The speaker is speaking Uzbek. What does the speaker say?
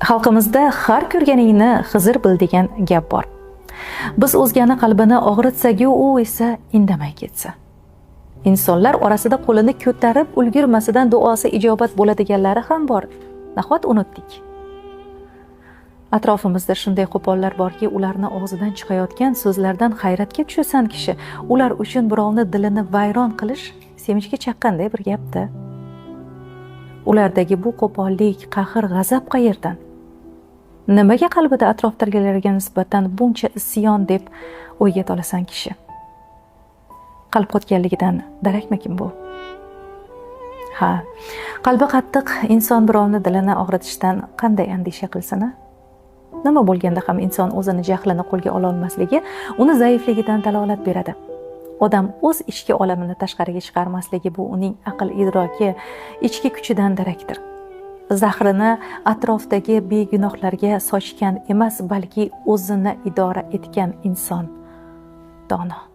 Xalqimizda har ko'rganingni Xizr bil degan gap bor. Biz o'zgani qalbini og'ritsak-yu, u esa indamay ketsa. Insonlar orasida qo'lini ko'tarib ulgurmasidan duosi ijobat bo'ladiganlari ham bor. Nahot unutdik. Atrofimizda shunday qo'pollar borki, ularni og'zidan chiqayotgan so'zlardan hayratga tushasan kishi. Ular uchun birovni dilini vayron qilish sevinchga chaqqanday bir gapda. Ulardagi bu qo'pollik, qahr, g'azab qayerdan? Nimaga qalbida atrofdagilarga nisbatan buncha isyon deb o'yga tolasan kishi? Qalb qotganligidan darakmakin bu? Ha, qalbi qattiq inson birovni dilini og'ritishdan qanday andisha qilsin? Nima bo'lganda ham inson o'zini jahlini qo'lga ola olmasligi uni zaifligidan dalolat beradi. Odam o'z ichki olamini tashqariga chiqarmasligi bu uning aql idroki, ichki kuchidan darakdir. Zahrini atrofdagi begunohlarga sochgan emas, balki o'zini idora etgan inson dono.